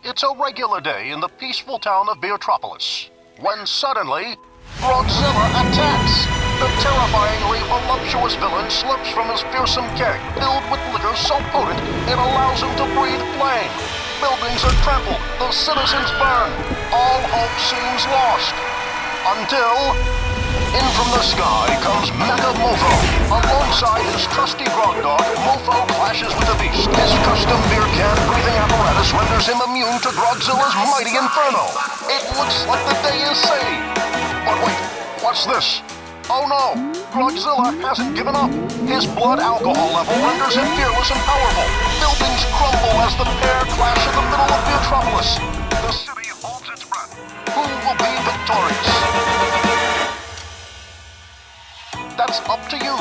It's a regular day in the peaceful town of BEERTOPOLIS, when suddenly, Godzilla attacks. The terrifyingly voluptuous villain slips from his fearsome keg, filled with liquor so potent it allows him to breathe flame. Buildings are trampled, the citizens burn. All hope seems lost. Until, in from the sky comes Mecha Mofo. Alongside his trusty grog dog, Mofo clashes with the beast. His custom beer can breathing apparatus renders him immune to Grogzilla's mighty inferno. It looks like the day is saved. But wait, what's this? Oh no, Grogzilla hasn't given up. His blood alcohol level renders him fearless and powerful. Buildings crumble as the pair clash in the middle of BEERTOPOLIS. The city holds its breath. Who will be victorious? That's up to you.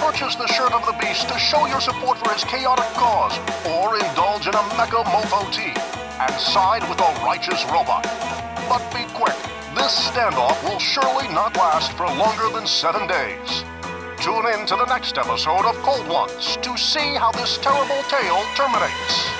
Purchase the shirt of the beast to show your support for his chaotic cause, or indulge in a Mecha Mofo tea and side with a righteous robot. But be quick. This standoff will surely not last for longer than 7 days. Tune in to the next episode of Cold Ones to see how this terrible tale terminates.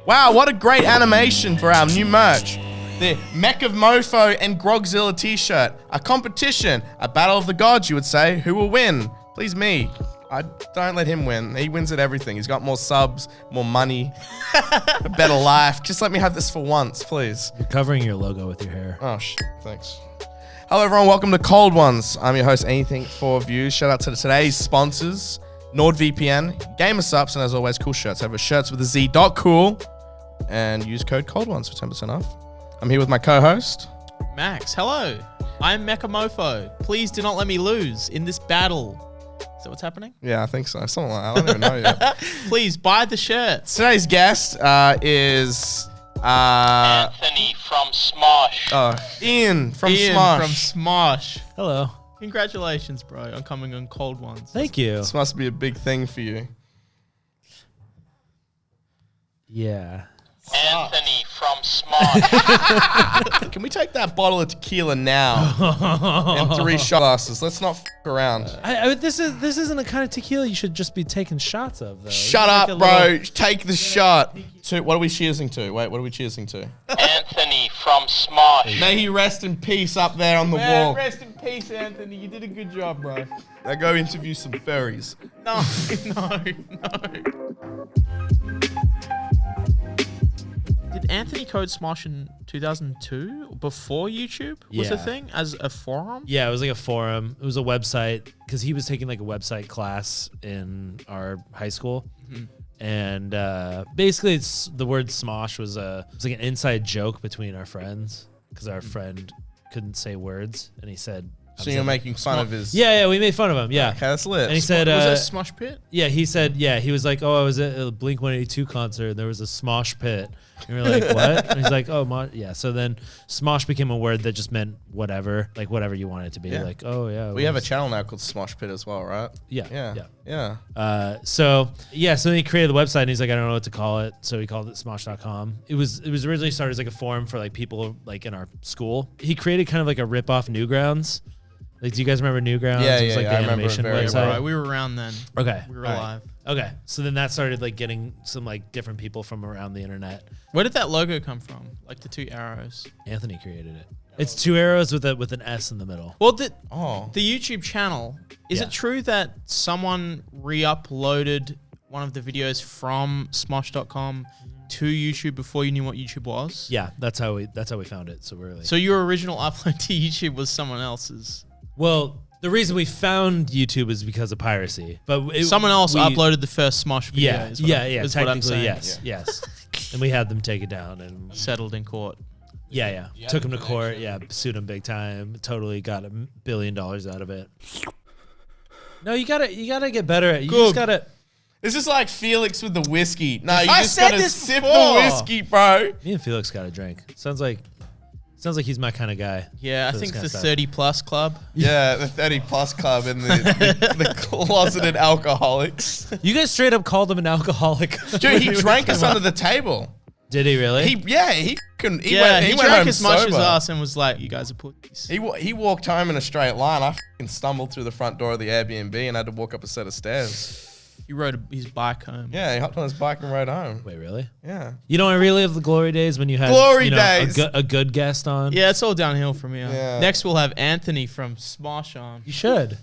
Wow, what a great animation for our new merch. The Mecha Mofo and Grogzilla t-shirt. A competition, a battle of the gods, you would say. Who will win? Please me. I don't let him win. He wins at everything. He's got more subs, more money, a better life. Just let me have this for once, please. You're covering your logo with your hair. Oh, thanks. Hello, everyone. Welcome to Cold Ones. I'm your host, Anything for Views. Shout out to today's sponsors, NordVPN, GamerSups, and as always, cool shirts. Have a shirts with a Z.cool and use code Cold Ones for 10% off. I'm here with my co-host, Max. Hello. I'm Mecha Mofo. Please do not let me lose in this battle. Is that what's happening? Yeah, I think so. Something like that. I don't even know yet. Please buy the shirts. Today's guest is Anthony from Smosh. Ian from Ian Smosh. from Smosh. Hello. Congratulations, bro, on coming on Cold Ones. Thank you. This must be a big thing for you. Yeah. Anthony from Smosh. Can we take that bottle of tequila now and 3 shot glasses? Let's not f around. This isn't a kind of tequila you should just be taking shots of, though. Shut It's up, like a bro. little- Take the shot. What are we cheersing to? Wait, what are we cheersing to? Anthony from Smosh. May he rest in peace up there on the Man, wall. rest in peace, Anthony. You did a good job, bro. Now go interview some furries. No, no. Did Anthony code Smosh in 2002 before YouTube was a Yeah. thing as a forum? Yeah, it was like a forum. It was a website because he was taking like a website class in our high school. And basically, the word Smosh was like an inside joke between our friends because our friend couldn't say words, and he said. So you're making fun of his... Yeah, we made fun of him. Yeah, Okay, that's lit. and he said, Was it Smosh Pit? yeah, he said, yeah, he was like, oh, I was at a Blink 182 concert, and there was a Smosh pit. And we were like, what? And he's like, oh, yeah. So then Smosh became a word that just meant whatever, like whatever you want it to be. Yeah. Like, oh, yeah. We have a channel now called Smosh Pit as well, right? Yeah. Yeah. So then he created the website, and he's like, I don't know what to call it. So he called it Smosh.com. It was originally started as like a forum for like people like in our school. He created kind of like a rip-off Newgrounds. Like, do you guys remember Newgrounds? Yeah, it was like yeah, the I remember animation it very website. well. Right, we were around then. Okay. We were Right. alive. Okay. So then that started like getting some like different people from around the internet. Where did that logo come from? Like the 2 arrows. Anthony created it. It's 2 arrows with an S in the middle. Well, the Oh. YouTube channel, is Yeah. it true that someone re-uploaded one of the videos from Smosh.com to YouTube before you knew what YouTube was? Yeah, that's how we found it. So we're like, So your original upload to YouTube was someone else's? well, the reason we found YouTube is because of piracy. But Someone else uploaded the first Smosh video. Yeah, is what I'm technically, saying. yes. And we had them take it down, and Settled in court. yeah. Took him to court. Yeah, sued him big time. Totally got $1 billion out of it. No, you gotta get better at. You just gotta. This is like Felix with the whiskey. No, you I just said gotta this sip before. the whiskey, bro. Me and Felix got a drink. Sounds like he's my kind of guy. Yeah, I For this think kind the of stuff. 30 plus club. Yeah, the 30 plus club and the closeted alcoholics. You guys straight up called him an alcoholic. Dude, he drank us under the table. Did he really? He couldn't. He Yeah, went, he went drank home as much sober. as us and was like, you guys are pussies. He walked home in a straight line. I fucking stumbled through the front door of the Airbnb and had to walk up a set of stairs. He rode his bike home. Yeah, he hopped on his bike and rode home. Wait, really? Yeah. You don't relive the glory days when you had Glory days. a good guest on? Yeah, it's all downhill from here. Yeah. Next, we'll have Anthony from Smosh on. You should.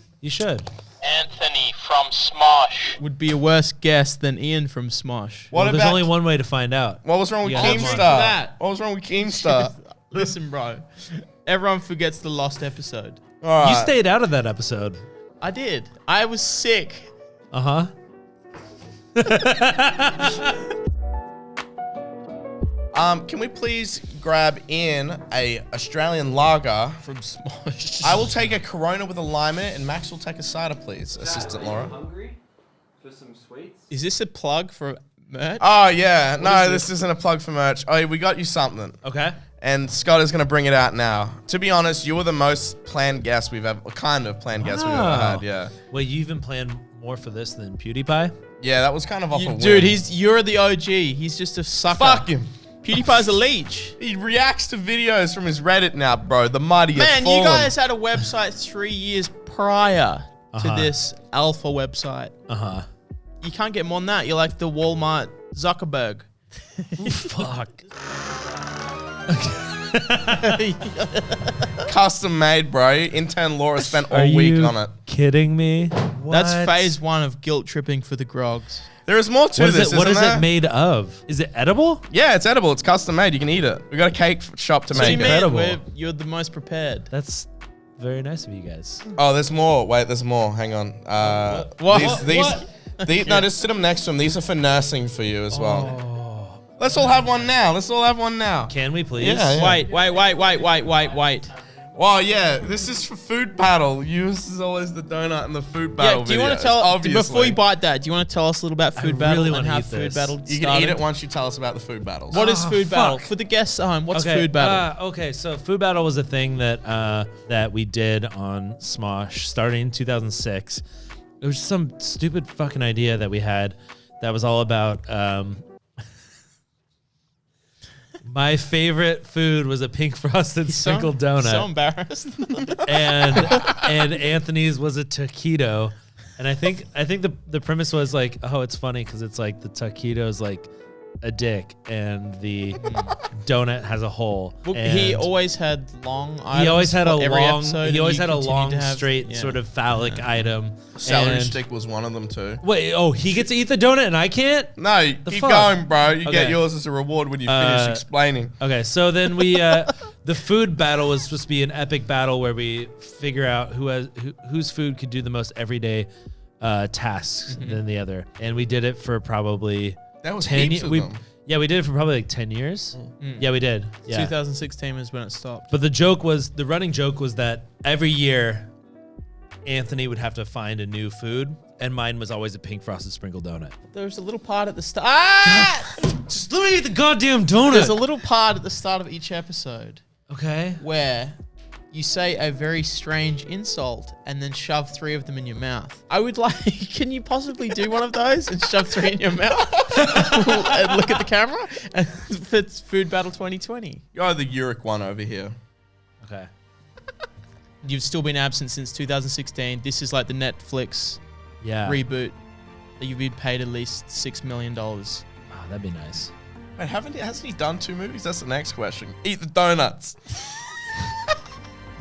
Anthony from Smosh. Would be a worse guest than Ian from Smosh. What There's about only one way to find out. what was wrong with You gotta have Keemstar? one. That. What was wrong with Keemstar? Listen, bro. Everyone forgets the lost episode. All right. You stayed out of that episode. I did. I was sick. Uh-huh. Can we please grab in a Australian lager? From Smosh. I will take a Corona with a lime in it, and Max will take a cider, please, Assistant Laura. Hungry for some sweets? Is this a plug for merch? Oh, yeah. No, is this isn't a plug for merch. Oh, we got you something. Okay. And Scott is going to bring it out now. To be honest, you were the most planned guest we've ever, kind of planned guest we've ever had, yeah. Wait, you even planned more for this than Pewdiepie? Yeah, that was kind of off a Dude, whim. you're the OG. He's just a sucker. Fuck him. PewDiePie's a leech. He reacts to videos from his Reddit now, bro. The mighty has Man, fallen. you guys had a website 3 years prior to Uh-huh. this alpha website. Uh-huh. You can't get more than that. You're like the Walmart Zuckerberg. Fuck. Custom made, bro. Intern Laura spent all Are week you on it. kidding me? That's What? phase 1 of guilt tripping for the grogs. There is more to What is this, it? What is isn't there? it made of? Is it edible? Yeah, it's edible. It's custom made. You can eat it. We got a cake shop to What do you make mean? it. Incredible. You're the most prepared. That's very nice of you guys. Oh, there's more. Wait, there's more. Hang on. What? No, just sit them next to them. These are for nursing for you as well. Oh. Let's all have one now. Let's all have one now. Can we please? Yeah. Wait. Well, yeah, this is for food battle. Yours is always the donut and the food battle. Yeah, do you want videos, to tell obviously. before you bite that? Do you want to tell us a little about food battle really and wanna how eat food this. battle You started? can eat it once you tell us about the food battles. What is food battle fuck. for the guests at home? What's Okay, food battle? Okay, so food battle was a thing that that we did on Smosh starting in 2006. It was some stupid fucking idea that we had that was all about. My favorite food was a pink frosted sprinkled donut. So embarrassed. and Anthony's was a taquito, and I think the premise was like, oh, it's funny because it's like the taquito is like a dick and the donut has a hole. Well, and he always had long items. he always had a for every long episode, he and always you had a continued long to have- straight yeah. sort of phallic item. Celery And- stick was one of them too. Wait, oh, he gets to eat the donut and I can't? No, The keep fuck? going, bro. You get Okay. yours as a reward when you finish explaining. Okay, so then we the food battle was supposed to be an epic battle where we figure out whose food could do the most everyday tasks than the other, and we did it for probably That was 10 heaps of we, them. Yeah, we did it for probably like 10 years. Yeah, we did. Yeah. 2016 is when it stopped. But the running joke was that every year Anthony would have to find a new food, and mine was always a pink frosted sprinkled donut. There was a little part at the start. Ah! Just let me eat the goddamn donut. There's a little part at the start of each episode Okay. where you say a very strange insult and then shove 3 of them in your mouth. I would like, can you possibly do one of those and shove 3 in your mouth and look at the camera? And it's Food Battle 2020. Go the Uric one over here. Okay. You've still been absent since 2016. This is like the Netflix Yeah. reboot that you've been paid at least $6 million. Oh, that'd be nice. Wait, hasn't he done 2 movies? That's the next question. Eat the donuts.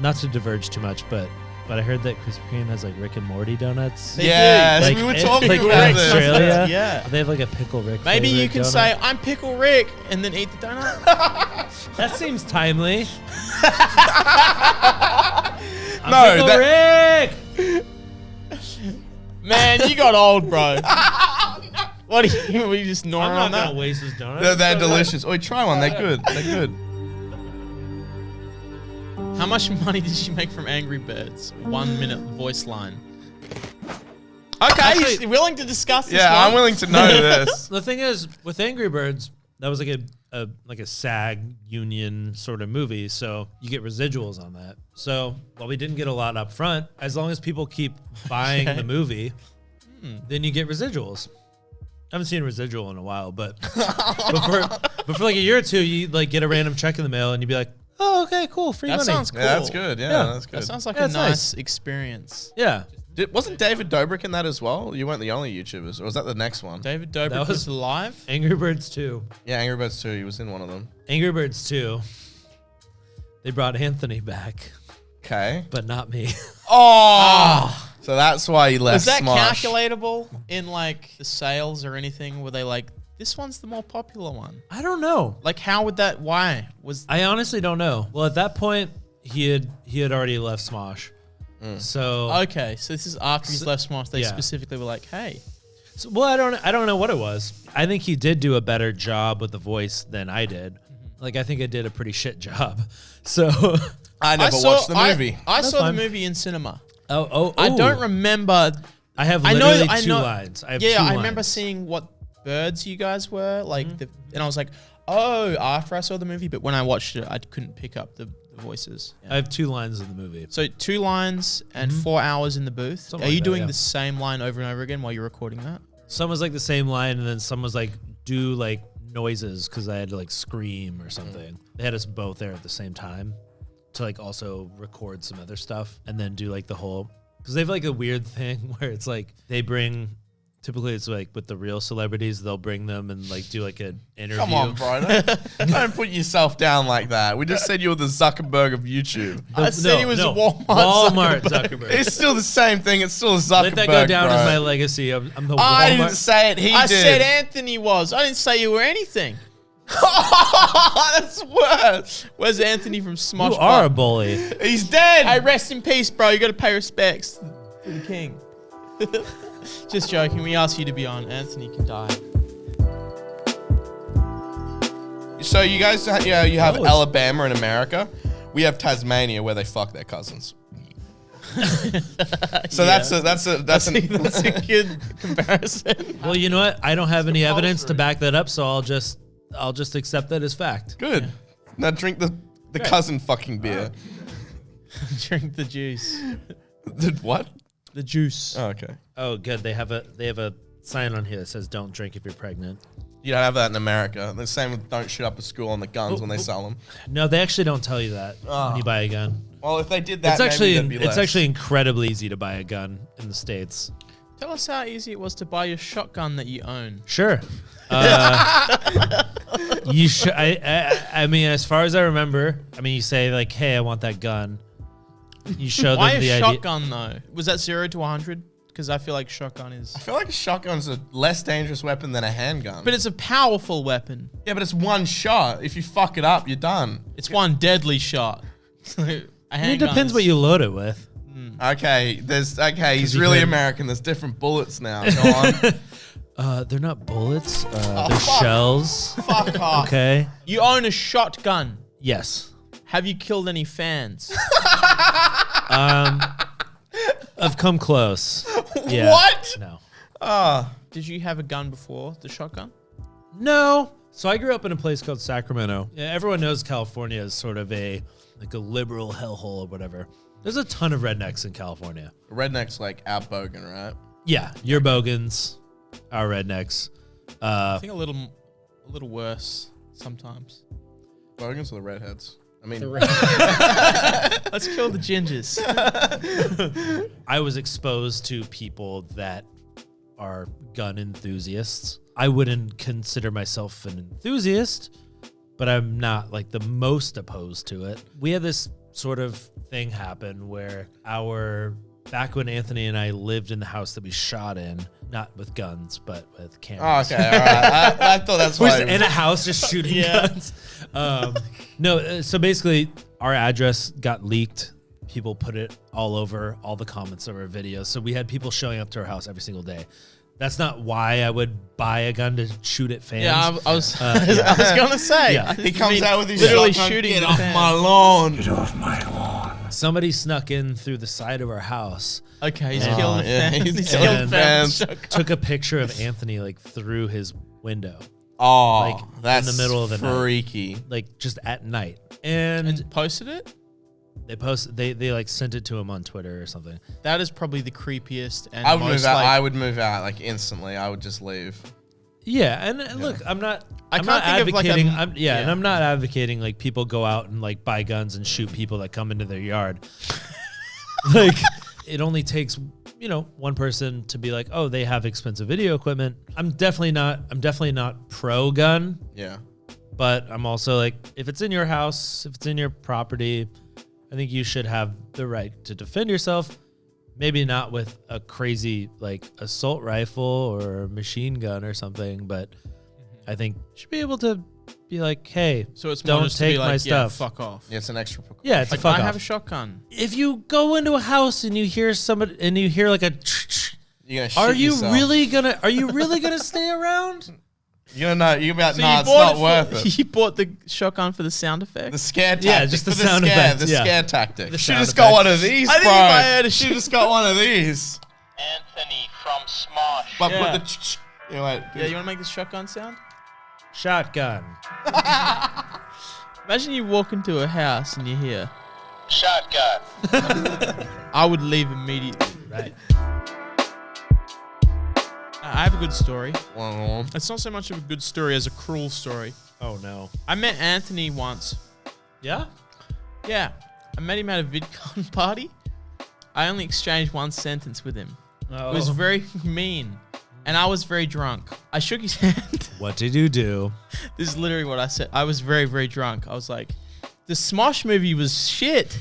Not to diverge too much, but I heard that Krispy Kreme has like Rick and Morty donuts. They Yes, Like, we were in- talking like about in this. Australia. Yeah. They have like a pickle Rick. Maybe you flavored can donut. say, I'm Pickle Rick, and then eat the donut. That seems timely. No, Pickle Rick. Man, you got old, bro. What are you, were you just gnawing I'm on not that? gonna waste this donut. they're delicious. Oh, try one. They're good. They're good. How much money did you make from Angry Birds? 1 minute voice line. Okay, Actually- you're willing to discuss this Yeah, one? I'm willing to know this. The thing is, with Angry Birds, that was like a SAG union sort of movie, so you get residuals on that. So while we didn't get a lot up front, as long as people keep buying the movie, then you get residuals. I haven't seen a residual in a while, but but for like a year or two, you like get a random check in the mail and you'd be like, oh, okay, cool, free That money. sounds cool. Yeah, that's good. Yeah, Yeah. that's good. That sounds like Yeah, a it's nice nice. experience. Yeah. Wasn't David Dobrik in that as well? You weren't the only YouTubers, or was that the next one? David Dobrik That was was- alive. Angry Birds 2. Yeah, Angry Birds 2. He was in one of them. Angry Birds 2. They brought Anthony back, Okay. but not me. Oh! So that's why he left Was that Smosh. calculatable in like the sales or anything? Were they like, this one's the more popular one? I don't know. Like, how would that? Why was? I honestly don't know. Well, at that point, he had already left Smosh. So, Okay, so this is after he's left Smosh. They yeah. specifically were like, hey, well, I don't know what it was. I think he did do a better job with the voice than I did. Like, I think I did a pretty shit job. So, I never watched the movie. I saw fine. the movie in cinema. oh, I don't remember. I have I know- literally I two know- lines. I have Yeah, two I remember lines. seeing what birds you guys were like, and I was like, oh, after I saw the movie. But when I watched it, I couldn't pick up the voices. I have 2 lines in the movie. So 2 lines and 4 hours in the booth. Something Are like you that, doing yeah. the same line over and over again while you're recording that? Some was like the same line, and then some was like do like noises because I had to like scream or something. They had us both there at the same time to like also record some other stuff and then do like the whole, because they have like a weird thing where it's like they bring, typically it's like with the real celebrities, they'll bring them and like do like an interview. Come on, bro. Don't put yourself down like that. We just said you were the Zuckerberg of YouTube. I said he was a Walmart Walmart Zuckerberg. Zuckerberg. It's still the same thing. It's still a Zuckerberg, Let that go down bro. as my legacy. I'm the I Walmart. didn't say it. He I did. said Anthony was. I didn't say you were anything. That's worse. Where's Anthony from Smosh? You are a Bot? bully. He's dead. Hey, rest in peace, bro. You got to pay respects to the king. Just joking. We asked you to be on. Anthony can die. So you guys, you have Oh, it's- Alabama in America. We have Tasmania where they fuck their cousins. So that's a That's a good comparison. Well, you know what? I don't have any evidence to back that up, so I'll just accept that as fact. good. Now drink the cousin fucking beer. Drink the juice. The what? The juice. Oh, okay. Oh, good. They have a sign on here that says "Don't drink if you're pregnant." You don't have that in America. The same with don't shoot up a school on the guns when they sell them. No, they actually don't tell you that when you buy a gun. Well, if they did that, It's actually maybe there'd be it's less. actually incredibly easy to buy a gun in the States. Tell us how easy it was to buy your shotgun that you own. Sure. You should. I mean, as far as I remember, I mean, you say like, "Hey, I want that gun." You show Why them a the idea. shotgun though? Was that 0 to 100? Because I feel like shotgun is. I feel like a shotgun's a less dangerous weapon than a handgun. But it's a powerful weapon. yeah, but it's one shot. If you fuck it up, you're done. It's one deadly shot. I mean, it depends what you load it with. Okay, he's you really can- American. There's different bullets now. Go on. They're not bullets. They're fuck. shells. Fuck off. Okay. You own a shotgun. Yes. Have you killed any fans? I've come close. Yeah. What? No. Did you have a gun before the shotgun? No. So I grew up in a place called Sacramento. Yeah, everyone knows California is sort of a liberal hellhole or whatever. There's a ton of rednecks in California. Redneck's like our bogan, right? Yeah, your bogans, our rednecks. I think a little worse sometimes. Bogans or the redheads? I mean, Let's kill the gingers. I was exposed to people that are gun enthusiasts. I wouldn't consider myself an enthusiast, but I'm not like the most opposed to it. We had this sort of thing happen where back when Anthony and I lived in the house that we shot in, not with guns, but with oh, cameras. okay, all right. I thought that's We're why. just in a house just shooting guns. No, so basically our address got leaked. People put it all over all the comments of our videos. So we had people showing up to our house every single day. That's not why I would buy a gun to shoot at fans. Yeah, I was I was gonna say. Yeah. He comes out with his literally shotgun, shooting Get the off fan. my lawn. Somebody snuck in through the side of our house. Okay, he's Yeah. killed the Yeah, fans. he's He's killing killed fans. fans. Took a picture of Anthony like through his window, Oh, Like, in that's the middle of the night. freaky. like just at night. And And posted it? they like sent it to him on Twitter or something. That is probably the creepiest and I would most move out. like, I would move out like instantly. I would just leave. Yeah, and look, I'm not can't not think of, like, a- advocating. And yeah. I'm not advocating like people go out and like buy guns and shoot people that come into their yard. Like, it only takes one person to be like, oh, they have expensive video equipment. I'm definitely not pro gun. Yeah. But I'm also like, if it's in your house, if it's in your property, I think you should have the right to defend yourself. Maybe not with a crazy like assault rifle or machine gun or something, but I think you should be able to be like, hey, So it's more don't just to be take like, my stuff. fuck off. Yeah, it's an extra precaution. Yeah, it's Like, a fuck I off. have a shotgun. If you go into a house and you hear somebody and you hear like a, You're gonna are shit you yourself. really gonna stay around? You're gonna know. You're about, So nah, you it's bought not it worth it. You bought the shotgun for the sound effect? The scare tactic. Yeah, just the for sound scare, effects, The yeah. scare tactic. The Should sound just got one effects. of these, I bro. think if I had a Should just got one of these. Anthony from Smosh. But Yeah. put the. Yeah, wait. Yeah, you want to make the shotgun sound? Shotgun. Imagine you walk into a house and you hear, Shotgun. I would leave immediately. Right. I have a good story. Well, It's not so much of a good story as a cruel story. Oh no. I met Anthony once. Yeah? Yeah. I met him at a VidCon party. I only exchanged one sentence with him. Oh. It was very mean. And I was very drunk. I shook his hand. What did you do? This is literally what I said. I was very, very drunk. I was like, the Smosh movie was shit.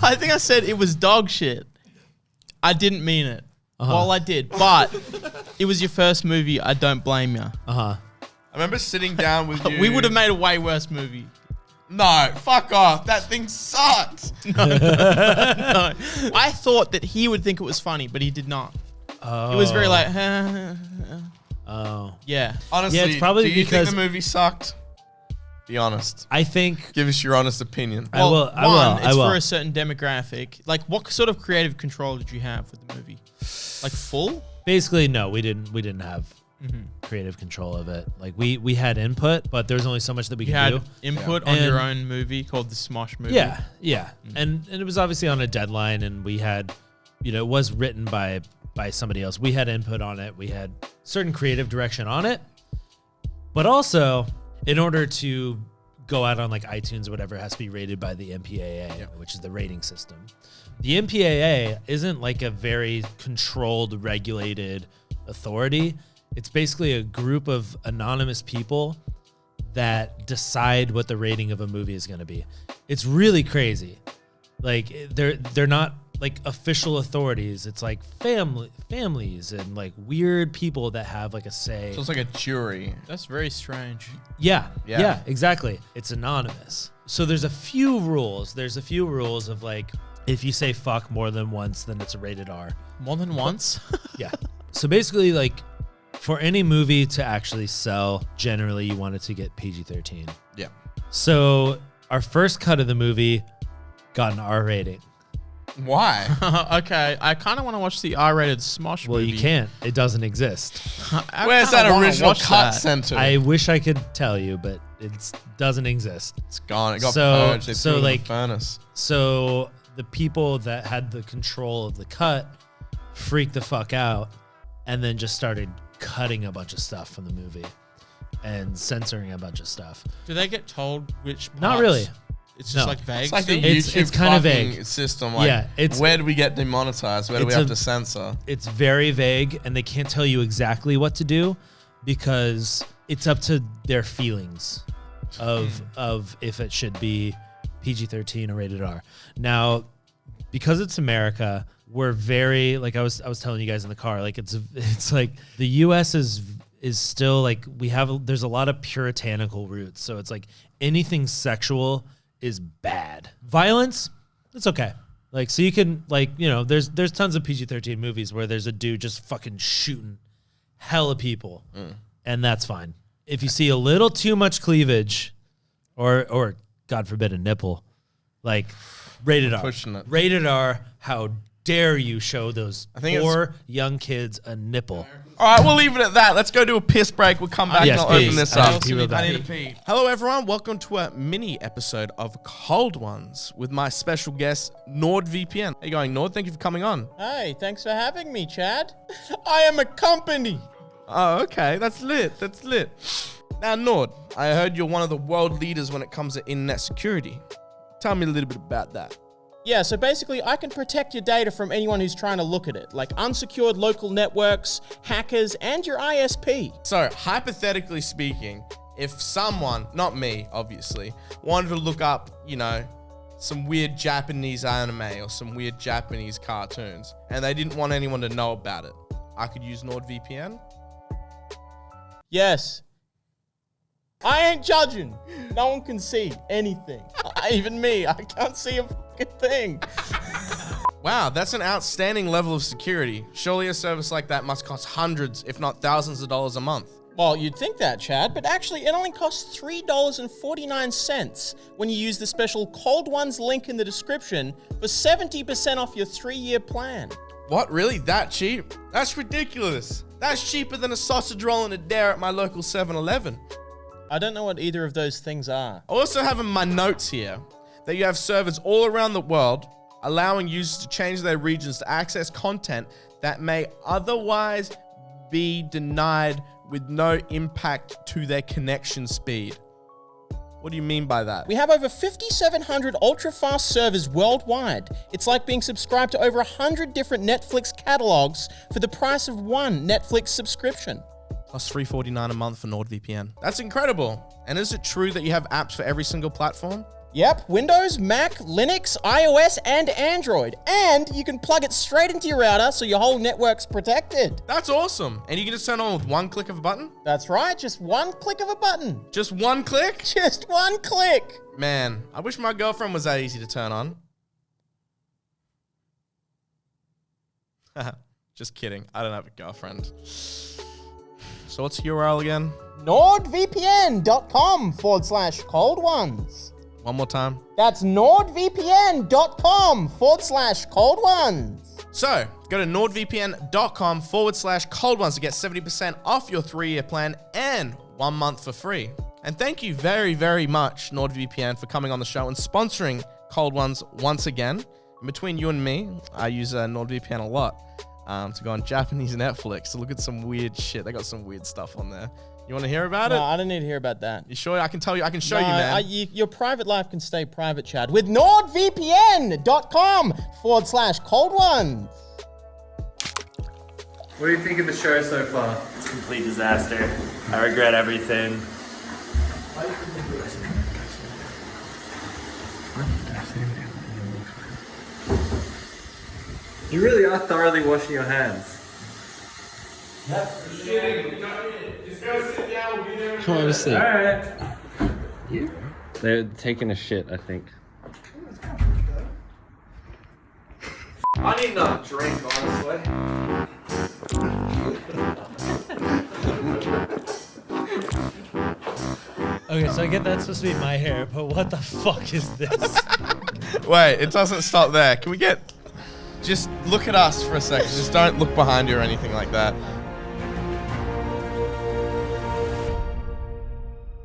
I think I said it was dog shit. I didn't mean it. Well, I did. But it was your first movie. I don't blame you. Uh-huh. I remember sitting down with you. We would have made a way worse movie. No, fuck off. That thing sucked. No. I thought that he would think it was funny, but he did not. Oh. It was very like, Oh. yeah. Honestly, Yeah, it's probably do you because- think the movie sucked? Be honest. I think Give us your honest opinion. I will. It's for a certain demographic. Like, what sort of creative control did you have with the movie? Like, full? Basically, no, we didn't have creative control of it. Like we had input, but there's only so much that we You could had do. input on your And- own movie called the Smosh movie. Yeah, yeah. And it was obviously on a deadline, and we had, it was written by somebody else. We had input on it. We had certain creative direction on it. But also, in order to go out on like iTunes or whatever, it has to be rated by the MPAA, which is the rating system. The MPAA isn't like a very controlled, regulated authority. It's basically a group of anonymous people that decide what the rating of a movie is going to be. It's really crazy. Like they're not like official authorities. It's like families and like weird people that have like a say. So it's like a jury. That's very strange. Yeah, Yeah. exactly. It's anonymous. So there's a few rules. There's a few rules of like, if you say fuck more than once, then it's a rated R. More than once? Yeah. So basically, like, for any movie to actually sell, generally you want it to get PG-13. Yeah. So our first cut of the movie got an R rating. Why? Okay, I kind of want to watch the R-rated Smosh Well, movie. you can't. It doesn't exist. Where's that original cut center? I wish I could tell you, but it doesn't exist. It's gone. It got So- purged. They so, threw it in the like- furnace. So the people that had the control of the cut freaked the fuck out and then just started cutting a bunch of stuff from the movie and censoring a bunch of stuff. Do they get told which parts? Not really. It's just No. like vague It's like the still? YouTube It's kind of fucking vague. system. Like, Yeah, it's- where do we get demonetized? Where do we it's have a- to censor? It's very vague and they can't tell you exactly what to do because it's up to their feelings of if it should be PG-13 or rated R. Now, because it's America, we're very, like I was telling you guys in the car, like it's like the US is still like there's a lot of puritanical roots. So it's like anything sexual is bad. Violence, it's okay. Like, so you can, like, there's tons of PG-13 movies where there's a dude just fucking shooting hella people, and that's fine. If you see a little too much cleavage, or God forbid a nipple, like, rated R. Pushing it. Rated R. How dare you show those think poor young kids a nipple? All right, we'll leave it at that. Let's go do a piss break. We'll come back Yes, and I'll please. open this I up. need to pee real bad. I need to pee. Hello, everyone. Welcome to a mini episode of Cold Ones with my special guest, NordVPN. How you going, Nord? Thank you for coming on. Hey, thanks for having me, Chad. I am a company. Oh, okay. That's lit. That's lit. Now, Nord, I heard you're one of the world leaders when it comes to internet security. Tell me a little bit about that. Yeah, so basically I can protect your data from anyone who's trying to look at it, like unsecured local networks, hackers, and your ISP. So, hypothetically speaking, if someone, not me, obviously, wanted to look up, some weird Japanese anime or some weird Japanese cartoons, and they didn't want anyone to know about it, I could use NordVPN? Yes. I ain't judging. No one can see anything. Even me, I can't see a fucking thing. Wow, that's an outstanding level of security. Surely a service like that must cost hundreds, if not thousands of dollars a month. Well, you'd think that, Chad, but actually it only costs $3.49 when you use the special Cold Ones link in the description for 70% off your 3-year plan. What, really? That cheap? That's ridiculous. That's cheaper than a sausage roll and a dare at my local 7-Eleven. I don't know what either of those things are. I also have in my notes here that you have servers all around the world allowing users to change their regions to access content that may otherwise be denied with no impact to their connection speed. What do you mean by that? We have over 5,700 ultra-fast servers worldwide. It's like being subscribed to over 100 different Netflix catalogs for the price of one Netflix subscription. Plus $3.49 a month for NordVPN. That's incredible. And is it true that you have apps for every single platform? Yep, Windows, Mac, Linux, iOS, and Android. And you can plug it straight into your router so your whole network's protected. That's awesome. And you can just turn on with one click of a button? That's right, just one click of a button. Just one click? Just one click. Man, I wish my girlfriend was that easy to turn on. Just kidding. I don't have a girlfriend. So what's the URL again? NordVPN.com/cold ones. One more time. That's NordVPN.com/cold ones. So, go to NordVPN.com/cold ones to get 70% off your 3-year plan and 1 month for free. And thank you very, very much, NordVPN, for coming on the show and sponsoring Cold Ones once again. In between you and me, I use NordVPN a lot to go on Japanese Netflix to look at some weird shit. They got some weird stuff on there. You want to hear about it? No, I don't need to hear about that. You sure? I can tell you. I can show you, man. Your private life can stay private, Chad, with NordVPN.com/cold ones. What do you think of the show so far? It's a complete disaster. I regret everything. You really are thoroughly washing your hands. Come on, sit. Alright. They're taking a shit, I think. I need another drink, honestly. Okay, so I get that's supposed to be my hair, but what the fuck is this? Wait, it doesn't stop there. Can we just look at us for a second. Just don't look behind you or anything like that.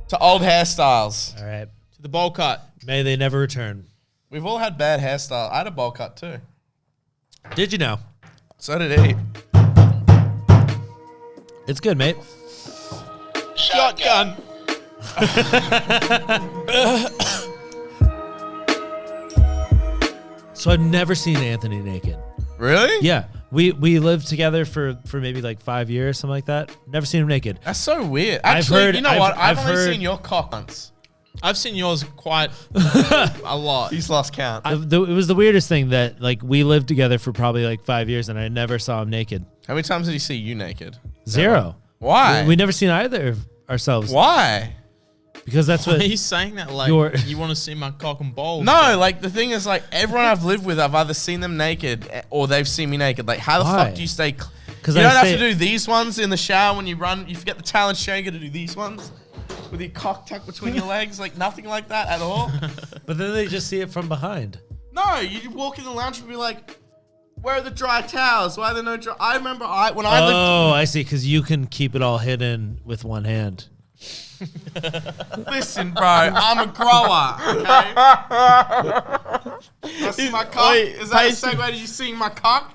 To old hairstyles. All right. To the bowl cut. May they never return. We've all had bad hairstyle. I had a bowl cut too. Did you know? So did he. It's good, mate. Shotgun. So I've never seen Anthony naked. Really? Yeah. We lived together for maybe like 5 years, something like that. Never seen him naked. That's so weird. I've Actually, heard- you know I've- what? I've I've only heard- seen your cock once. I've seen yours quite a lot. He's lost count. It was the weirdest thing that like we lived together for probably like 5 years and I never saw him naked. How many times did he see you naked? Zero. Why? We never seen either of ourselves. Why? Because that's Are what you saying that like Your- you want to see my cock and balls? No, like the thing is, like everyone I've lived with, I've either seen them naked or they've seen me naked. Like, how the Why? fuck do you stay? You 'Cause don't I have stay- to do these ones in the shower when you run. You forget the talent show. You got to do these ones with your cock tucked between your legs. Like nothing like that at all. But then they just see it from behind. No, you walk in the lounge and be like, "Where are the dry towels? Why are there no dry?" I remember when I lived. Oh, I see. Because you can keep it all hidden with one hand. Listen, bro, I'm a grower. Okay. I see my cock. Wait, Is that a segue to you seeing my cock?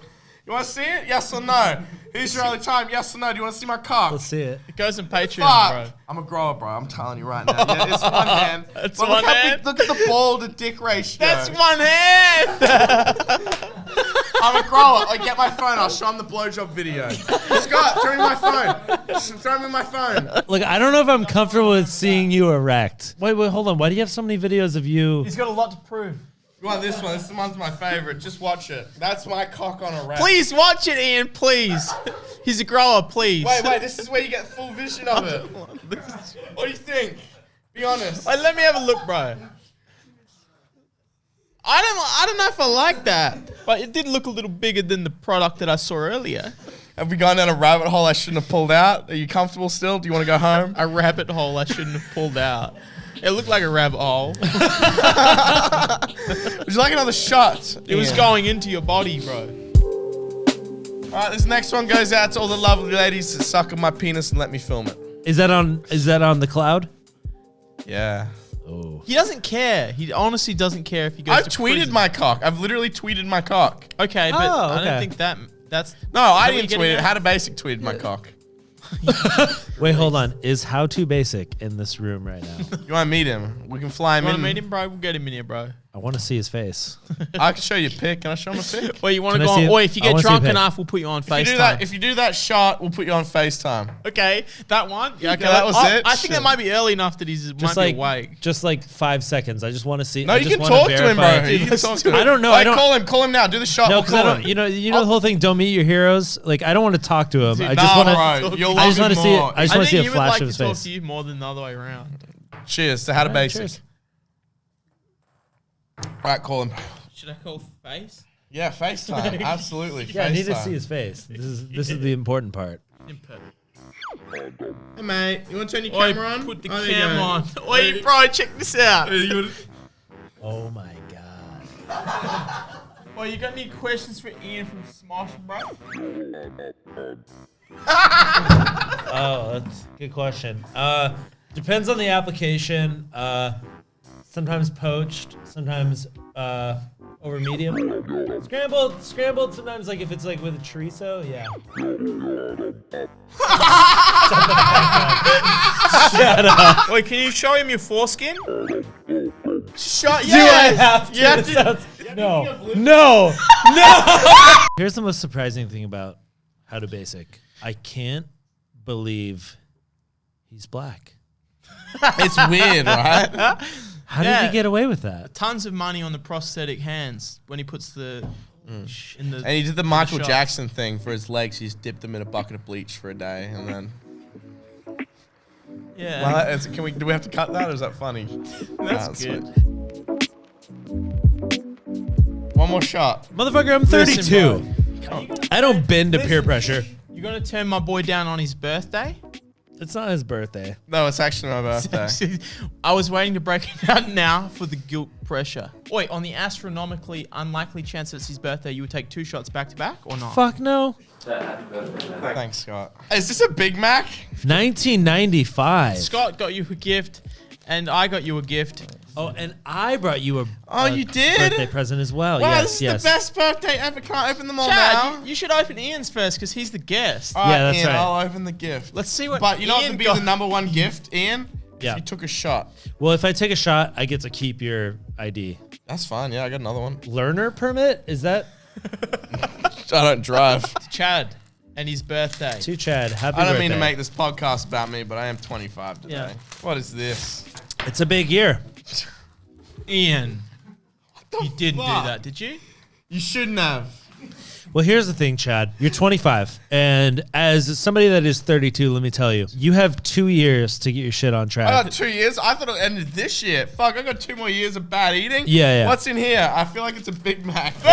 You want to see it? Yes or no? Here's your only time. Yes or no? Do you want to see my cock? Let's see it. It goes on Patreon, Fuck. bro. I'm a grower, bro. I'm telling you right now. Yeah, it's one hand. It's But one hand? Look at the ball to dick ratio. That's one hand. I'm a grower. I get my phone. I'll show him the blowjob video. Scott, throw me my phone. Throw me my phone. Look, I don't know if I'm comfortable with seeing you erect. Wait, hold on. Why do you have so many videos of you? He's got a lot to prove. You want this one? This one's my favorite. Just watch it. That's my cock on a rack. Please watch it, Ian, please. He's a grower, please. Wait. This is where you get full vision of it. What do you think? Be honest. Wait, let me have a look, bro. I don't know if I like that, but it did look a little bigger than the product that I saw earlier. Have we gone down a rabbit hole I shouldn't have pulled out? Are you comfortable still? Do you want to go home? A rabbit hole I shouldn't have pulled out. It looked like a rabbit hole. Would you like another shot? It was going into your body, bro. Alright, this next one goes out to all the lovely ladies that suck on my penis and let me film it. Is that on the cloud? Yeah. Oh. He doesn't care. He honestly doesn't care if he goes I've to tweeted prison. my cock. I've literally tweeted my cock. Okay, but Oh, I okay. don't think that's... No, I what didn't you're tweet it. getting How to basic tweeted my cock. Wait, hold on. Is How To Basic in this room right now? You want to meet him? We can fly him You in. want to meet him, bro? We'll get him in here, bro. I want to see his face. I can show you a pic. Can I show him a pic? Well, you want to Can I go see on... it? Or if you I get wanna see a drunk pic. enough, we'll put you on FaceTime. If you do that shot, we'll put you on FaceTime. Okay, that one? Yeah, okay. Yeah, that was it. I think that Shit. might be early enough that he's Just might be like, awake. just like 5 seconds. I just want to see. No, I you just can wanna talk to him, verify bro. it. You can talk to him. I don't know. Wait, I don't. Call him now. Do the shot. No, We'll because I call don't. him. You know the whole thing. Don't meet your heroes. Like I don't want to talk to him. I just want bro. to. You'll I love just him want to see. more. I just want to see think a he would flash like of his to talk face. to you more than the other way around. Cheers to How to Basic. Cheers. All right, call him. Should I call face? Yeah, FaceTime. Absolutely. Yeah, I need to FaceTime. see his face. This is the important part. Hey, mate. You want to turn your Oi, camera on? put the Oh, there you camera go. on. Oi, bro, check this out. Oh my god. Well, you got any questions for Ian from Smosh, bro? Oh, that's a good question. Depends on the application. Sometimes poached, sometimes over medium. Scrambled. Sometimes like if it's like with a chorizo, yeah. Shut up. Wait, can you show him your foreskin? Shut Do I have to? You have It to- sounds- No. Here's the most surprising thing about How to Basic. I can't believe he's black. It's weird, right? How did Yeah. he get away with that? Tons of money on the prosthetic hands when he puts the in the. And he did the Michael shot. Jackson thing for his legs. He's dipped them in a bucket of bleach for a day, and then. Yeah, Well, do we have to cut that, or is that funny? that's Nah, good. One more shot. Motherfucker, I'm Listen, 32. I don't bend to peer pressure. You gonna turn my boy down on his birthday? It's not his birthday. No, it's actually my birthday. I was waiting to break it out now for the guilt pressure. Wait, on the astronomically unlikely chance that it's his birthday, you would take 2 shots back to back or not? Fuck no. Thanks, Scott. Is this a Big Mac? 1995. Scott got you a gift, and I got you a gift. Oh, and I brought you a You did? birthday present as well. Wow, yes, this is the best birthday ever. Can't open them all now. Chad, you should open Ian's first because he's the guest. All right, Yeah, that's Ian, right. I'll open the gift. Let's see what. But you know what Ian would be got. the number one gift, Ian? Yeah. If you took a shot. Well, if I take a shot, I get to keep your ID. That's fine. Yeah, I got another one. Learner permit? Is that I don't drive. Chad and his birthday. to Chad? Happy I don't birthday. mean to make this podcast about me, but I am 25 today. Yeah. What is this? It's a big year. Ian, you didn't do fuck? that, did you? You shouldn't have. Well, here's the thing, Chad. You're 25. And as somebody that is 32, let me tell you, you have 2 years to get your shit on track. I got 2 years. I thought it ended this year. Fuck, I got 2 more years of bad eating. Yeah. What's in here? I feel like it's a Big Mac. Burger!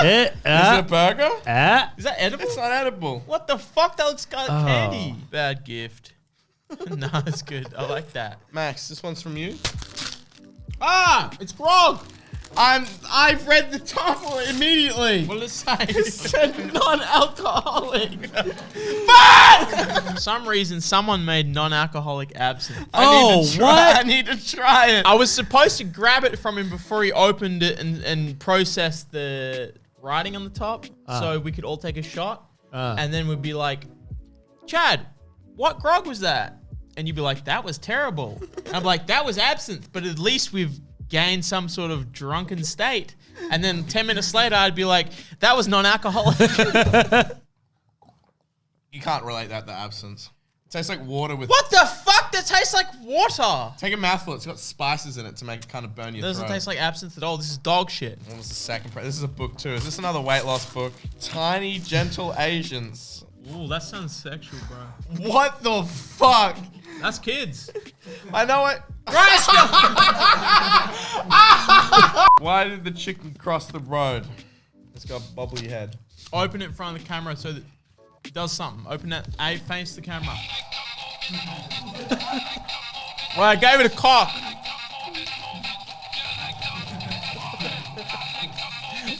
Eh, Is it a burger? Is Is that edible? It's not edible. What the fuck? That looks like Oh. candy. Bad gift. No, it's good. I like that. Max, this one's from you. Ah, it's grog. I've read the title immediately. What does it It say? said non-alcoholic. For some reason, someone made non-alcoholic absinthe. Oh, what? I need to try it. I was supposed to grab it from him before he opened it and process the writing on the top so we could all take a shot. Ah. And then we'd be like, Chad, what grog was that? And you'd be like, that was terrible. And I'm like, that was absinthe, but at least we've gained some sort of drunken state. And then 10 minutes later, I'd be like, that was non-alcoholic. You can't relate that to absinthe. It tastes like water with... What the fuck? That tastes like water. Take a mouthful. It's got spices in it to make it kind of burn your Doesn't throat. taste like absinthe at all. This is dog shit. What was the second? This is a book too. Is this another weight loss book? Tiny, Gentle Asians. Ooh, that sounds sexual, bro. What the fuck? That's kids. I know it. Right, Why did the chicken cross the road? It's got a bubbly head. Open it in front of the camera so that it does something. Open it. Face the camera. Well, I gave it a cock.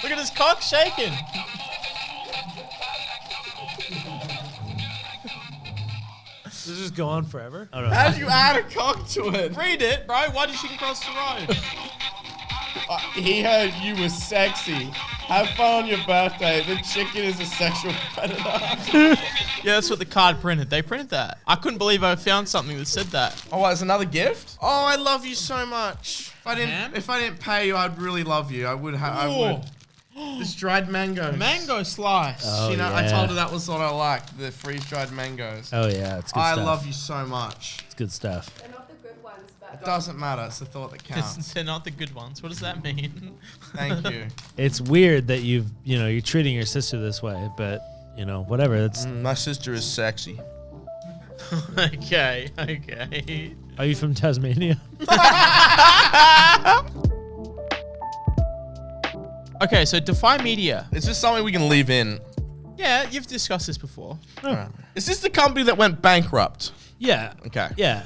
Look at his cock shaking. Does this just go on forever? I don't know. How'd you add a cock to it? Read it, bro. Why did she cross the road? He heard you were sexy. Have fun on your birthday. The chicken is a sexual predator. Yeah, that's what the card printed. They printed that. I couldn't believe I found something that said that. Oh, what, it's another gift? Oh, I love you so much. Ham? If I didn't pay you, I'd really love you. I would have. This dried mango. Mango slice. Oh, You know, I yeah. told her that was what I liked, the freeze-dried mangoes. Oh yeah, it's good I stuff. love you so much. It's good stuff. They're not the good ones, but It doesn't matter. It's the thought that counts. They're not the good ones. What does that mean? Thank you. It's weird that you're treating your sister this way, but whatever. That's. My sister is sexy. Okay. Are you from Tasmania? Okay, so Defy Media. Is this something we can leave in? Yeah, you've discussed this before. Is this the company that went bankrupt? Yeah. Okay. Yeah.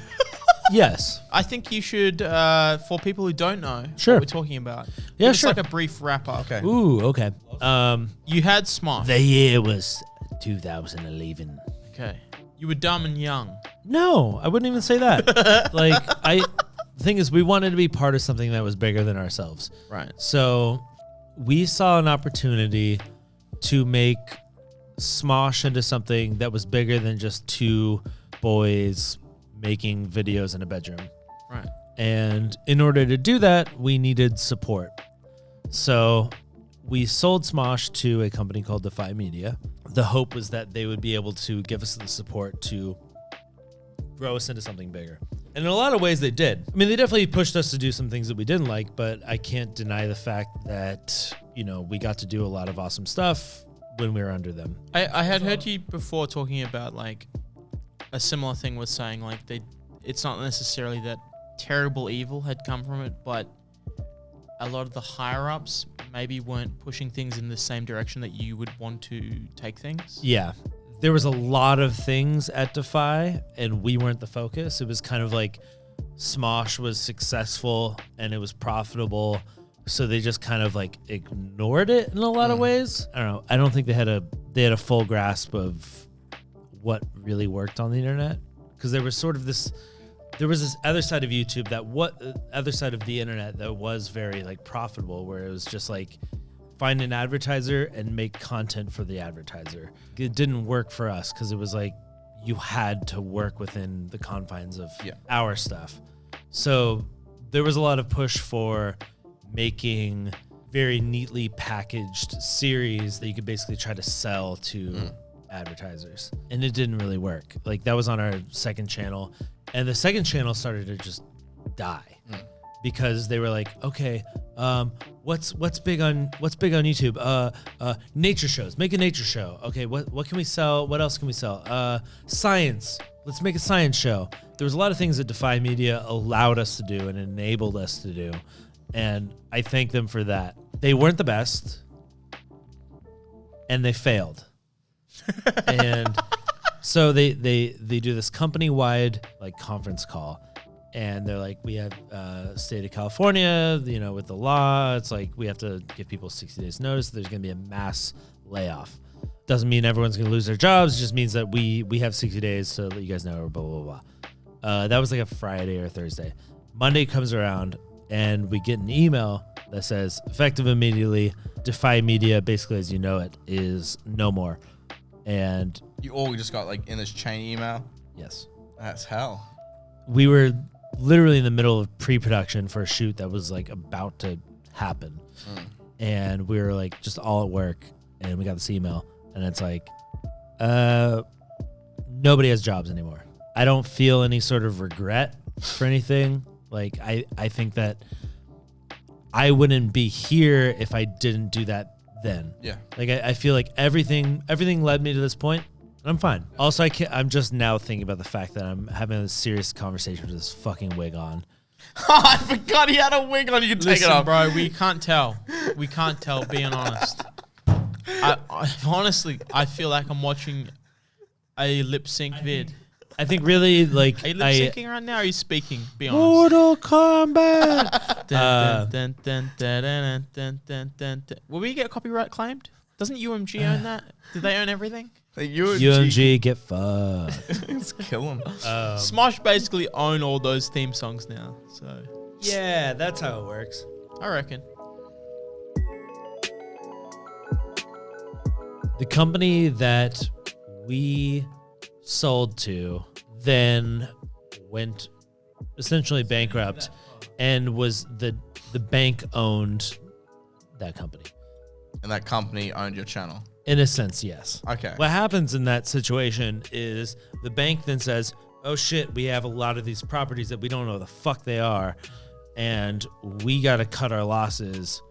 Yes. I think you should, for people who don't know Sure. what we're talking about, Yeah, give us sure. like a brief wrap up. Okay. Ooh. Okay. You had Smosh. The year was 2011. Okay. You were dumb and young. No, I wouldn't even say that. The thing is, we wanted to be part of something that was bigger than ourselves. Right. So we saw an opportunity to make Smosh into something that was bigger than just two boys making videos in a bedroom. Right. And in order to do that, we needed support. So we sold Smosh to a company called Defy Media. The hope was that they would be able to give us the support to grow us into something bigger. And in a lot of ways they did. I mean, they definitely pushed us to do some things that we didn't like, but I can't deny the fact that, we got to do a lot of awesome stuff when we were under them. I had heard you before talking about like a similar thing with saying like it's not necessarily that terrible evil had come from it, but a lot of the higher ups maybe weren't pushing things in the same direction that you would want to take things. Yeah. There was a lot of things at Defy, and we weren't the focus. It was kind of like Smosh was successful and it was profitable, so they just kind of like ignored it in a lot of ways. I don't know. I don't think they had a full grasp of what really worked on the internet, because there was sort of this other side of YouTube other side of the internet that was very like profitable, where it was just like find an advertiser and make content for the advertiser. It didn't work for us because it was like you had to work within the confines of our stuff. So there was a lot of push for making very neatly packaged series that you could basically try to sell to advertisers. And it didn't really work. Like that was on our second channel, and the second channel started to just die. Because they were like, okay, what's big on YouTube? Nature shows. Make a nature show. Okay, what can we sell? What else can we sell? Science. Let's make a science show. There was a lot of things that Defy Media allowed us to do and enabled us to do, and I thank them for that. They weren't the best, and they failed. And so they do this company-wide like conference call. And they're like, we have state of California, with the law, it's like we have to give people 60 days notice. There's going to be a mass layoff. Doesn't mean everyone's going to lose their jobs. It just means that we have 60 days to let you guys know, or blah, blah, blah. That was like a Friday or Thursday. Monday comes around and we get an email that says, effective immediately, Defy Media, basically as you know it, is no more. And You all just got like in this chain email. yes, That's hell. we were literally in the middle of pre-production for a shoot that was like about to happen. And we were like just all at work, and we got this email, and it's like, nobody has jobs anymore. I don't feel any sort of regret for anything. Like, I think that I wouldn't be here if I didn't do that then. Yeah. Like, I feel like everything led me to this point, and I'm fine. Also, I'm just now thinking about the fact that I'm having a serious conversation with this fucking wig on. I forgot he had a wig on. You can take Listen, it off. bro, we can't tell. We can't tell, being honest. I honestly, I feel like I'm watching a lip sync vid. I think really, like, Are you lip syncing right now? Or are you speaking? Be honest. Mortal Kombat. Will we get copyright claimed? Doesn't UMG own that? Did they own everything? UMG, get fucked. Let's kill him. Smosh basically own all those theme songs now. So Yeah, that's how it works. I reckon. The company that we sold to then went essentially bankrupt, and was the bank owned that company. And that company owned your channel. In a sense, yes. Okay. What happens in that situation is the bank then says, oh shit, we have a lot of these properties that we don't know the fuck they are, and we got to cut our losses.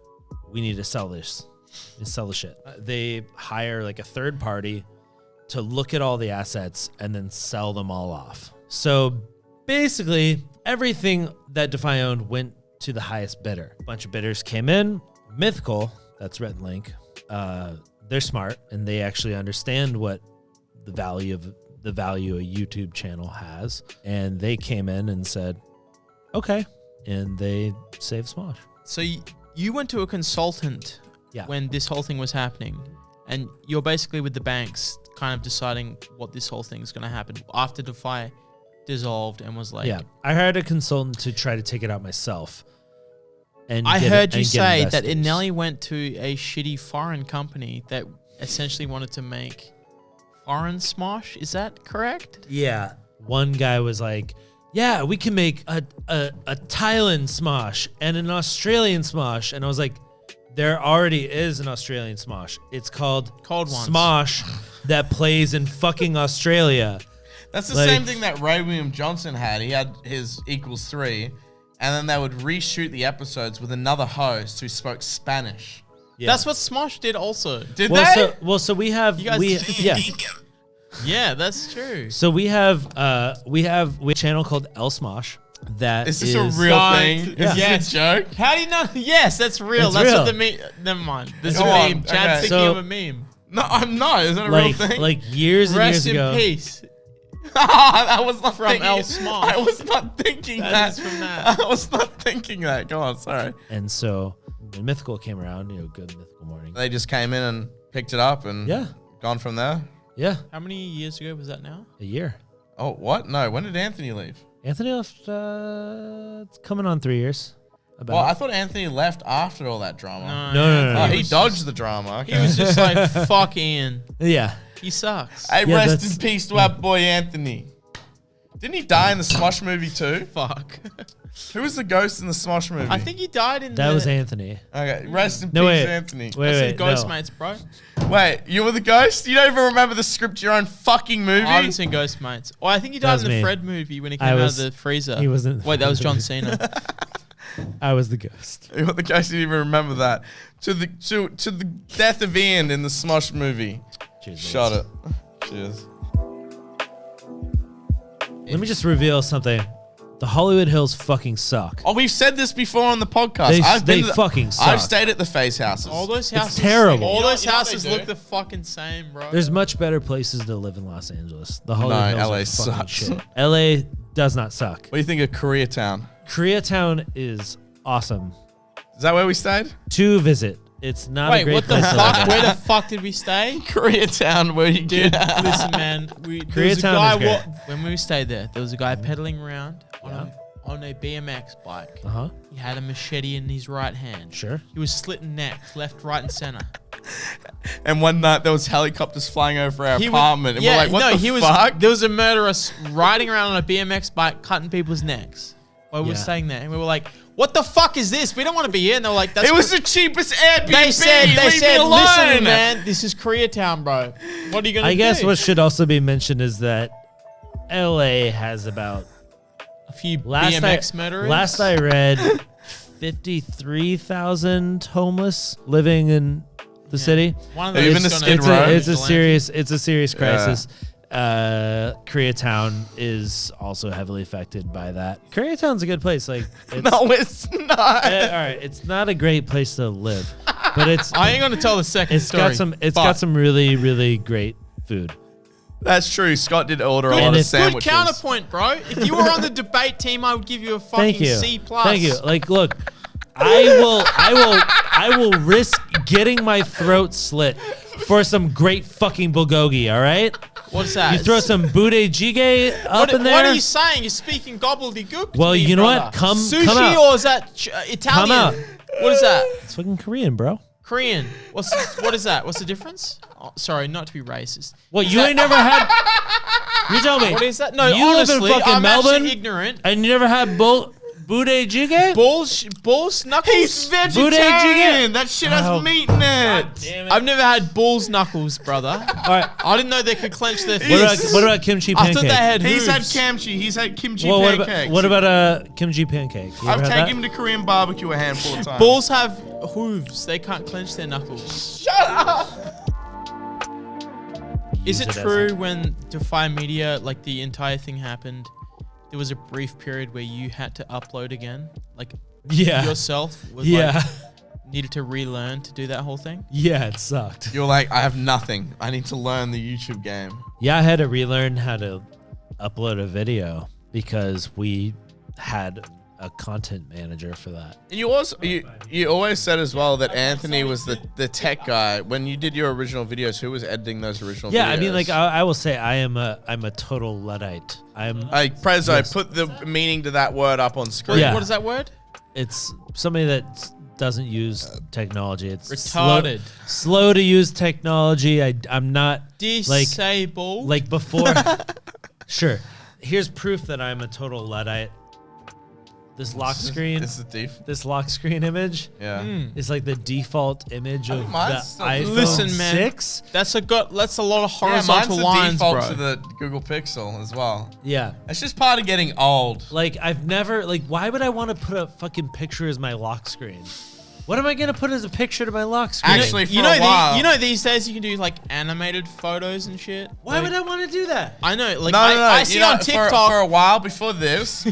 We need to sell this. Sell the shit. They hire like a third party to look at all the assets and then sell them all off. So basically, everything that Defy owned went to the highest bidder. A bunch of bidders came in. Mythical, that's Rhett and Link, they're smart, and they actually understand what the value a YouTube channel has. And they came in and said, okay. And they saved Smosh. So you went to a consultant when this whole thing was happening, and you're basically with the banks kind of deciding what this whole thing is going to happen after Defy dissolved and was like... Yeah, I hired a consultant to try to take it out myself. And I heard you say that investors. it nearly went to a shitty foreign company that essentially wanted to make foreign Smosh. Is that correct? Yeah. One guy was like, yeah, we can make a Thailand Smosh and an Australian Smosh. And I was like, there already is an Australian Smosh. It's called Cold Ones. Smosh that plays in fucking Australia. That's the Like- same thing that Ray William Johnson had. He had his =3, and then they would reshoot the episodes with another host who spoke Spanish. Yeah. That's what Smosh did also. Did they? So we have, You guys- yeah. Yeah, that's true. So we have a channel called El Smosh. That Is this a real thing? Yeah. Is this a joke? How do you know? Yes, that's real. It's That's real. what the meme... Never mind. There's Go a on. meme. Chad's Okay. thinking So- of a meme. No, I'm not. Is that a real thing? like years and Rest years ago. in peace. I was not From thinking. El Smosh. I was not thinking that. That is from that. I was not thinking that. Go on, sorry. And so when Mythical came around, good Mythical morning. They just came in and picked it up and Yeah. gone from there. Yeah, How many years ago was that now? a year. Oh, what? No, when did Anthony leave? Anthony left. It's coming on 3 years. About. Well, I thought Anthony left after all that drama. No. Oh, He he was- dodged the drama. Okay. He was just like, fuck Ian. Yeah. He sucks. Hey, Yeah, rest that's- in peace to our boy Anthony. Didn't he die in the Smosh movie too? Fuck. Who was the ghost in the Smosh movie? I think he died in That the... was Anthony. Okay, rest in No, peace, wait. Anthony. Wait, That's wait. the Ghost no. Mates, bro. Wait, you were the ghost? You don't even remember the script to your own fucking movie? I haven't seen Ghost Mates. Oh, I think he That died was in the me. Fred movie when he I came was- out of the freezer. he wasn't- Wait, that was John Cena. I was the ghost. You were the ghost, you didn't even remember that. To the death of Ian in the Smosh movie. Cheers. Shot mates. it. Cheers. Let me just reveal something. The Hollywood Hills fucking suck. Oh, we've said this before on the podcast. They fucking suck. I've stayed at the Face Houses. All those houses... terrible. All You know- those you know what houses they do? look the fucking same, bro. There's much better places to live in Los Angeles. The Hollywood No, Hills LA are fucking sucks. shit. LA does not suck. What do you think of Koreatown? Koreatown is awesome Is that where we stayed? to visit. It's not a Wait, great what the place to live fuck? in. Where the fuck did we stay? Koreatown, where you Dude, get listen, man. There was a Koreatown guy is great. when we stayed there, there was a guy pedaling around on a BMX bike. Uh-huh. He had a machete in his right hand. Sure. He was slitting necks, left, right, and center. And one night there was helicopters flying over our apartment, and we're like, "What the fuck?" There was a murderer riding around on a BMX bike, cutting people's necks while we were staying there, and we were like, "What the fuck is this? We don't want to be here." And they were like, "That's It was the cheapest Airbnb. They said, Leave me alone. listen, man, this is Koreatown, bro. What are you gonna do?" I guess what should also be mentioned is that LA has about a few last BMX murderers. Last I read, 53,000 homeless living in the city. One of Have those you been to gonna- Skid Row? It's a serious crisis. Koreatown is also heavily affected by that. Koreatown's a good place. Like, it's, No, it's not. all right, it's not a great place to live, but it's I ain't gonna tell the second it's story. got some really, really great food. That's true. Scott did order a Good, lot of if- good sandwiches. counterpoint, bro. If you were on the debate team, I would give you a Thank fucking you. C+. Thank you. Like, look, I will risk getting my throat slit for some great fucking bulgogi. All right. What's that? You throw some bude jjigae up in there. What are you saying? You're speaking gobbledygook. to Well, me, you know brother. what? Come Sushi out. or is that Italian? out. What is that? It's fucking Korean, bro. Korean. What is that? What's the difference? Oh, sorry, not to be racist. What, you ain't never had? You tell me. What is that? No, you honestly, live in fucking I'm Melbourne, actually ignorant. and you never had bude jjigae? Balls knuckles. He's jjigae. vegetarian. That shit has Oh, meat in it. Damn it. I've never had balls knuckles, brother. All right. I didn't know they could clench their What about kimchi I pancake? thought they had He's had hooves. kimchi. He's had kimchi Well, pancakes. what about a kimchi pancake? You I've ever had taken that? him to Korean barbecue a handful of times. Balls have hooves. They can't clench their knuckles. Shut up. Is Use it as a- true when Defy Media, like the entire thing happened, there was a brief period where you had to upload again? Like Yeah. yourself was Yeah. like needed to relearn to do that whole thing? Yeah, it sucked. You're like, I have nothing. I need to learn the YouTube game. Yeah, I had to relearn how to upload a video because we had a content manager for that. And you also you always said as well that Anthony was the tech guy. When you did your original videos, who was editing those original videos? Yeah, I mean, like I will say, I'm a total Luddite. Like Prezzo, Yes. put the meaning to that word up on screen. Yeah. What is that word? It's somebody that doesn't use technology. It's Retarded. slow to use technology. I'm not Disabled. like before. Sure. Here's proof that I'm a total Luddite. This lock screen. This is deep. This lock screen image Yeah. is like the default image of the mine's still- iPhone Listen, man. 6. that's a lot of Yeah, horizontal mine's the lines, default bro. to the Google Pixel as well. Yeah. It's just part of getting old. Like I've never why would I want to put a fucking picture as my lock screen? What am I gonna put as a picture to my lock screen? Actually, for you know, a while. you know these days you can do like animated photos and shit. why Like, would I want to do that? I know, like No, I you see know, on TikTok. for a while before this,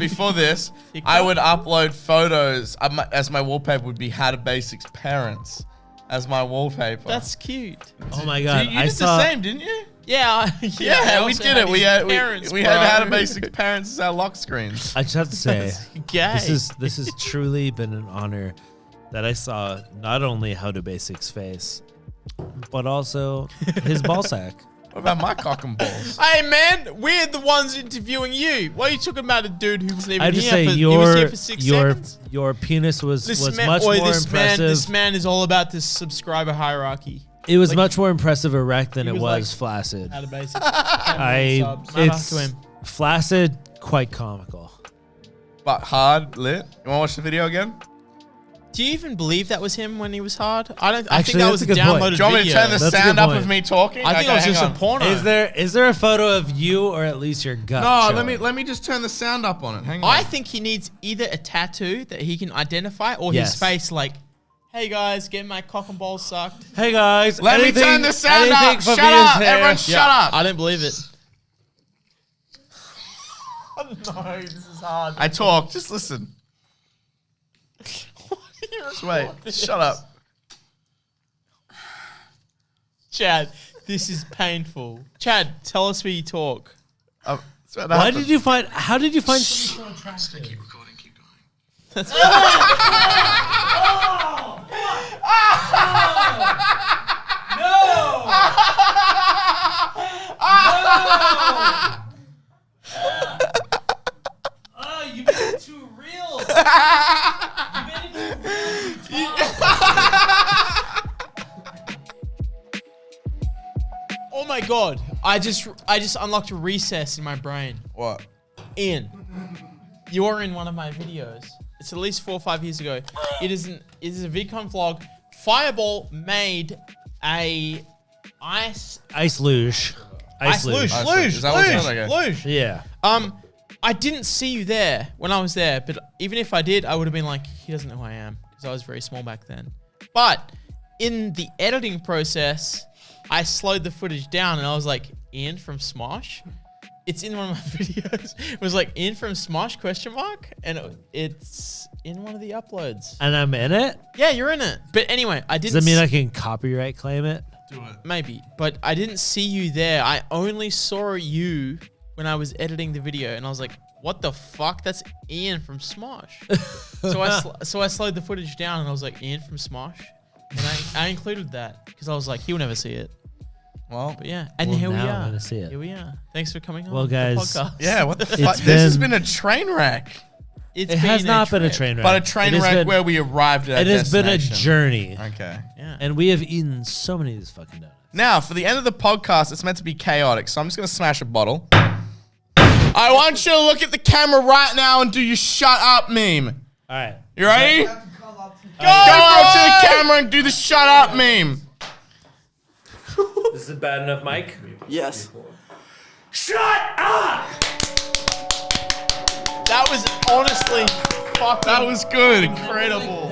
I would upload photos. As my wallpaper would be How to Basics Parents as my wallpaper. That's cute. Oh my god! you I did saw the same, didn't you? Yeah, I Yeah, we also did it. We these had parents, we had How to bro. Basics Parents as our lock screens. I just have to say, Gay. this has truly been an honor that I saw not only How to Basics face, but also his ball sack. What about my cock and balls? Hey man, we're the ones interviewing you. Why are you talking about a dude who wasn't even I just here say for, he was here for 6 seconds? your penis was This much man, more this impressive. man is all about this subscriber hierarchy. It was like- much more impressive erect than He it was was like- flaccid. How to basic. It's to him. flaccid, quite comical. But hard lit. You want to watch the video again? Do you even believe that was him when he was hard? I don't. I Actually, think that that's was a a good point. downloaded Do you want me to video. turn the That's a sound good up point. of me talking? I think Okay, it was hang just on. a porno. Is there a photo of you or at least your gut? No, showing? let me just turn the sound up on it. Hang on. I think he needs either a tattoo that he can identify or Yes. his face like, hey guys, get my cock and balls sucked. Hey guys, Let me anything- turn the sound anything up. for Shut Via's up. hair. Everyone shut up. I don't believe it. No, this is hard. I talk. Just listen. Just wait. Shut up. Chad, this is painful. Chad, tell us where you talk. That's what Why happened. did you find? How did you find? Keep recording, keep going. Oh, you made it too god! I just unlocked a recess in my brain. What? Ian, you're in one of my videos. It's at least 4 or 5 years ago. It is a VidCon vlog. Fireball made a ice luge. luge. Is that what it sounds like? Luge. Yeah. I didn't see you there when I was there, but even if I did, I would have been like, he doesn't know who I am, because I was very small back then. But in the editing process, I slowed the footage down and I was like, Ian from Smosh? It's in one of my videos. It was like, Ian from Smosh, ? And it's in one of the uploads. And I'm in it? Yeah, you're in it. But anyway, I didn't Does that mean I can copyright claim it? Do it. Maybe, but I didn't see you there. I only saw you when I was editing the video, and I was like, "What the fuck? That's Ian from Smosh." so I slowed the footage down, and I was like, "Ian from Smosh," and I included that because I was like, "He'll never see it." Well, But yeah, and Well, here we now are. I'm gonna see it. Here we are. Thanks for coming on. Well, the guys, podcast. yeah, what the fuck? It's This has been- been a train wreck. It It has not been a train wreck. But a train It has wreck been- where we arrived at It has been a destination. journey. Okay. Yeah. And we have eaten so many of these fucking donuts. Now, for the end of the podcast, it's meant to be chaotic, so I'm just going to smash a bottle. I want you to look at the camera right now and do your shut up meme. All right. You ready? Go out to the camera and do the shut up meme. This is bad enough, Mike? Yes. That was honestly, fuck. That was good. Incredible.